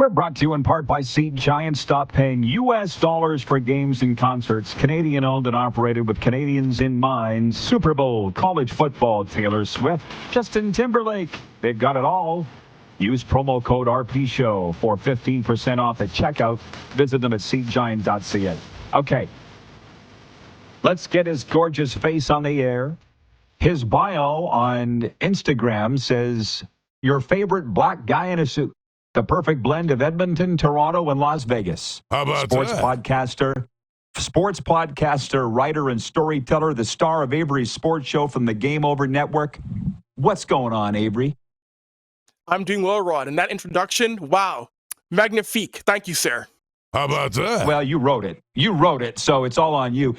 We're brought to you in part by Seed Giants. Stop paying U.S. dollars for games and concerts. Canadian owned and operated with Canadians in mind. Super Bowl, college football, Taylor Swift, Justin Timberlake. They've got it all. Use promo code RPSHOW for 15% off at checkout. Visit them at seedgiant.ca. Okay. Let's get his gorgeous face on the air. His bio on Instagram says, your favorite black guy in a suit. The perfect blend of Edmonton, Toronto, and Las Vegas. How about sports that? Sports podcaster, writer, and storyteller, the star of Avery's sports show from the Game Over Network. What's going on, Avery? I'm doing well, Rod. And that introduction, wow, magnifique. Thank you, sir. How about that? Well, you wrote it, so it's all on you.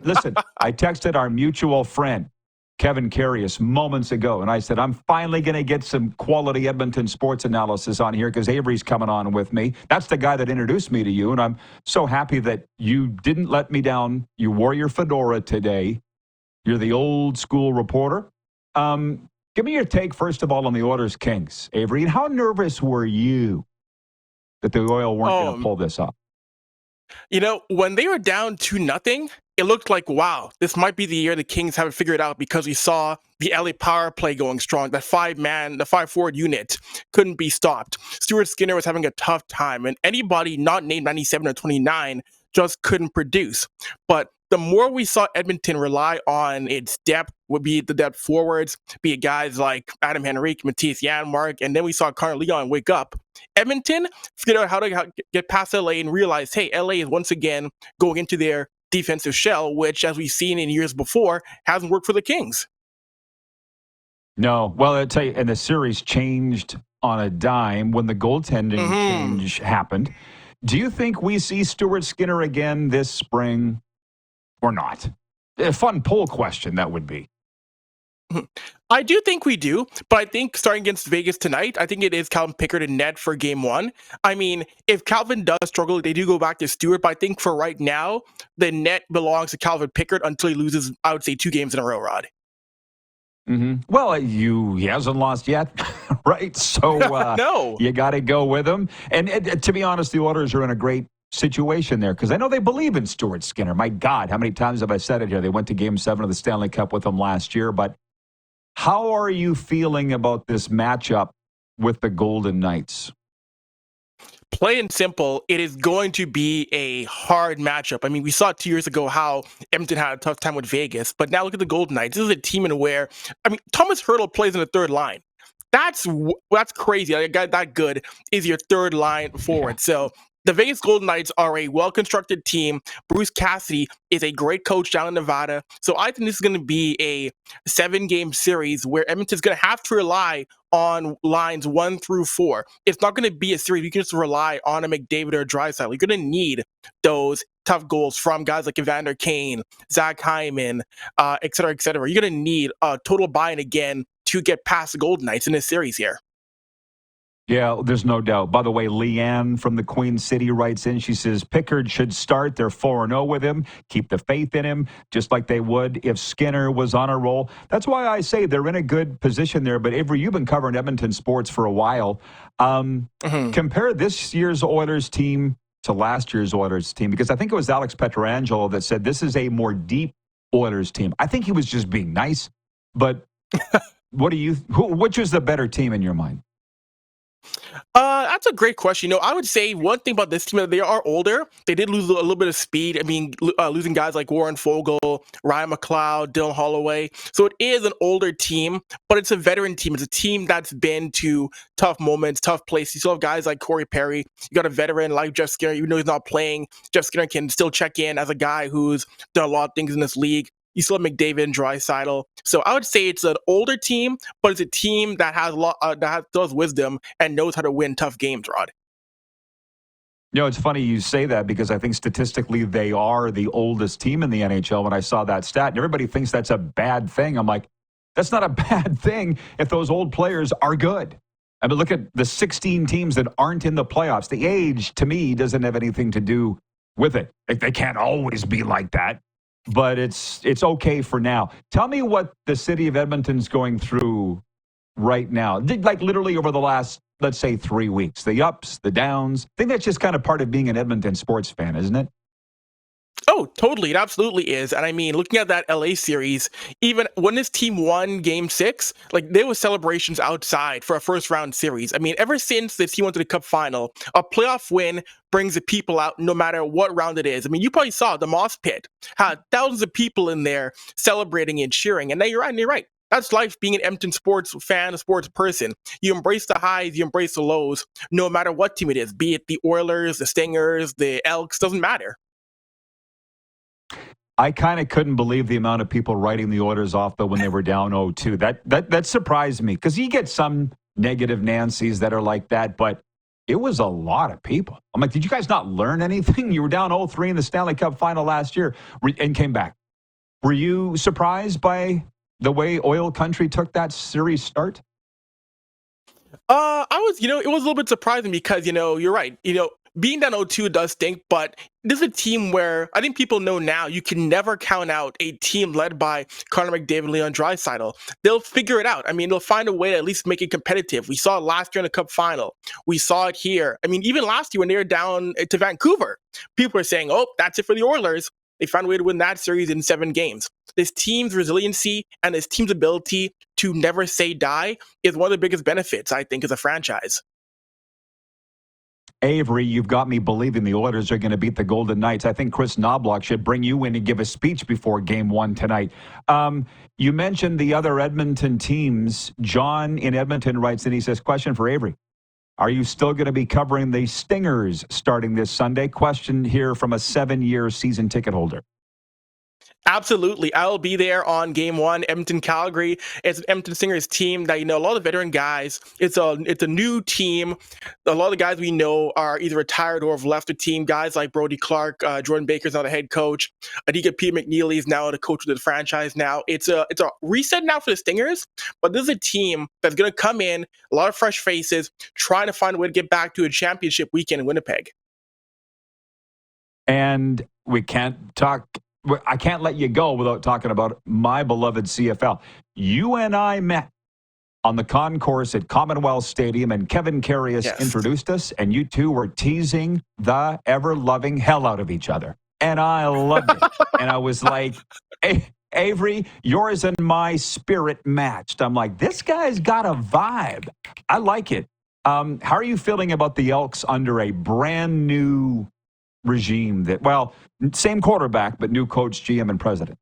Listen, I texted our mutual friend, Kevin Carius, moments ago, and I said, I'm finally going to get some quality Edmonton sports analysis on here because Avery's coming on with me. That's the guy that introduced me to you, and I'm so happy that you didn't let me down. You wore your fedora today. You're the old school reporter. Give me your take, first of all, on the Oilers Kings, Avery. And how nervous were you that the Oil weren't going to pull this off? You know, when they were down 2-0, it looked like, wow, this might be the year the Kings have it figured out because we saw the LA power play going strong. That the 5-forward unit couldn't be stopped. Stuart Skinner was having a tough time, and anybody not named 97 or 29 just couldn't produce. But the more we saw Edmonton rely on its depth, would be the depth forwards, be it guys like Adam Henrique, Matthias Janmark, and then we saw Connor Leon wake up. Edmonton figured out how to get past LA and realize, hey, LA is once again going into their defensive shell, which, as we've seen in years before, hasn't worked for the Kings. No. Well, I'll tell you, and the series changed on a dime when the goaltending change happened. Do you think we see Stuart Skinner again this spring or not? A fun poll question that would be. I do think we do, but I think starting against Vegas tonight, I think it is Calvin Pickard and net for game one. I mean, if Calvin does struggle, they do go back to Stewart, but I think for right now, the net belongs to Calvin Pickard until he loses, I would say, 2 games in a row, Rod. Mm-hmm. Well, he hasn't lost yet, right? So no. You got to go with him. And to be honest, the Oilers are in a great situation there because I know they believe in Stuart Skinner. My God, how many times have I said it here? They went to Game 7 of the Stanley Cup with him last year, but how are you feeling about this matchup with the Golden Knights? Plain and simple, it is going to be a hard matchup. I mean, we saw 2 years ago how Edmonton had a tough time with Vegas, but now look at the Golden Knights. This is a team in where, I mean, Thomas Hertl plays in the third line. That's crazy. A guy that good is your third line forward. Yeah. So the Vegas Golden Knights are a well-constructed team. Bruce Cassidy is a great coach down in Nevada. So I think this is going to be a 7-game series where Edmonton's going to have to rely on lines 1 through 4. It's not going to be a series you can just rely on a McDavid or a Draisaitl. You're going to need those tough goals from guys like Evander Kane, Zach Hyman, et cetera, et cetera. You're going to need a total buy-in again to get past the Golden Knights in this series here. Yeah, there's no doubt. By the way, Leanne from the Queen City writes in. She says, Pickard should start. They're 4-0 with him. Keep the faith in him, just like they would if Skinner was on a roll. That's why I say they're in a good position there. But, Avery, you've been covering Edmonton sports for a while. Compare this year's Oilers team to last year's Oilers team, because I think it was Alex Pietrangelo that said this is a more deep Oilers team. I think he was just being nice. But which was the better team in your mind? That's a great question. You know, I would say one thing about this team, they are older. They did lose a little bit of speed. I mean, losing guys like Warren Fogle, Ryan McLeod, Dylan Holloway. So it is an older team, but it's a veteran team. It's a team that's been to tough moments, tough places. You still have guys like Corey Perry. You got a veteran like Jeff Skinner. Even though he's not playing, Jeff Skinner can still check in as a guy who's done a lot of things in this league. You still have McDavid and Draisaitl. So I would say it's an older team, but it's a team that has does wisdom and knows how to win tough games, Rod. You know, it's funny you say that because I think statistically they are the oldest team in the NHL when I saw that stat. And everybody thinks that's a bad thing. I'm like, that's not a bad thing if those old players are good. I mean, look at the 16 teams that aren't in the playoffs. The age, to me, doesn't have anything to do with it. They can't always be like that. But it's okay for now. Tell me what the city of Edmonton's going through right now. Like literally over the last let's say, 3 weeks? The ups, the downs. I think that's just kind of part of being an Edmonton sports fan, isn't it? Oh, totally. It absolutely is. And I mean, looking at that LA series, even when this team won game 6, like there was celebrations outside for a first round series. I mean, ever since this team went to the cup final, a playoff win brings the people out no matter what round it is. I mean, you probably saw the Moss Pit had thousands of people in there celebrating and cheering. And now you're right. That's life being an Edmonton sports fan, a sports person. You embrace the highs, you embrace the lows, no matter what team it is, be it the Oilers, the Stingers, the Elks, doesn't matter. I kind of couldn't believe the amount of people writing the Oilers off, though, when they were down 0-2. That surprised me, because you get some negative Nancys that are like that, but it was a lot of people. I'm like, did you guys not learn anything? You were down 0-3 in the Stanley Cup final last year and came back. Were you surprised by the way Oil Country took that series start? I was, it was a little bit surprising because, you're right. Being down 0-2 does stink, but this is a team where I think people know now you can never count out a team led by Connor McDavid and Leon Draisaitl. They'll figure it out. I mean, they'll find a way to at least make it competitive. We saw it last year in the Cup final. We saw it here. I mean, even last year when they were down to Vancouver, people were saying, oh, that's it for the Oilers. They found a way to win that series in 7 games. This team's resiliency and this team's ability to never say die is one of the biggest benefits, I think, as a franchise. Avery, you've got me believing the Oilers are going to beat the Golden Knights. I think Chris Knobloch should bring you in and give a speech before Game 1 tonight. You mentioned the other Edmonton teams. John in Edmonton writes in, he says, question for Avery. Are you still going to be covering the Stingers starting this Sunday? Question here from a 7-year season ticket holder. Absolutely. I'll be there on Game 1, Edmonton-Calgary. It's an Edmonton Stingers team that, a lot of veteran guys. It's a new team. A lot of the guys we know are either retired or have left the team. Guys like Brody Clark, Jordan Baker's now the head coach. Adika Peter McNeely is now the coach of the franchise now. It's a reset now for the Stingers, but this is a team that's going to come in, a lot of fresh faces, trying to find a way to get back to a championship weekend in Winnipeg. And I can't let you go without talking about my beloved CFL. You and I met on the concourse at Commonwealth Stadium, and Kevin Carius introduced us, and you two were teasing the ever-loving hell out of each other. And I loved it. And I was like, hey, Avery, yours and my spirit matched. I'm like, this guy's got a vibe. I like it. How are you feeling about the Elks under a brand new regime same quarterback, but new coach, GM, and president?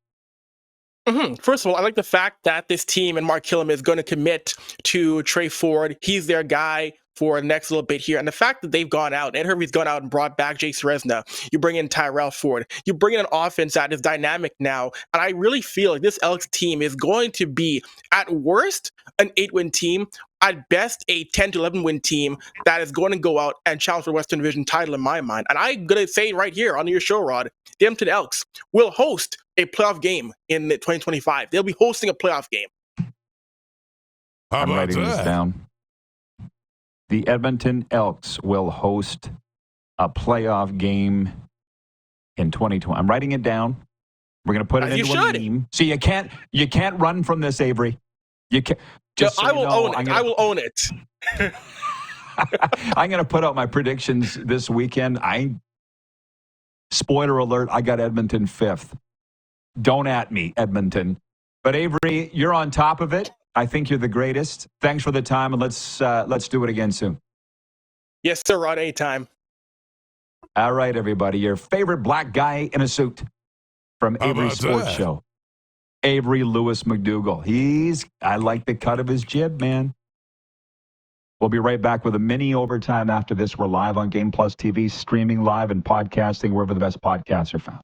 First of all, I like the fact that this team and Mark Killam is going to commit to Trey Ford. He's their guy for the next little bit here. And the fact that they've gone out, Ed Hervey's gone out and brought back Jake Serezna. You bring in Tyrell Ford. You bring in an offense that is dynamic now. And I really feel like this Elks team is going to be, at worst, an 8-win team. At best, a 10 to 11 win team that is going to go out and challenge for the Western Division title in my mind. And I'm going to say right here on your show, Rod, the Edmonton Elks will host a playoff game in 2025. They'll be hosting a playoff game. I'm writing this down. The Edmonton Elks will host a playoff game in 2020. I'm writing it down. We're going to put it into a meme. So you can't run from this, Avery. You can't. I will own it. I'm going to put out my predictions this weekend. Spoiler alert, I got Edmonton 5th. Don't at me, Edmonton. But Avery, you're on top of it. I think you're the greatest. Thanks for the time, and let's do it again soon. Yes, sir, Rod, anytime. All right, everybody. Your favorite black guy in a suit from Avery Sports Show. Avry Lewis-McDougall. I like the cut of his jib, man. We'll be right back with a mini overtime after this. We're live on Game Plus TV, streaming live and podcasting wherever the best podcasts are found.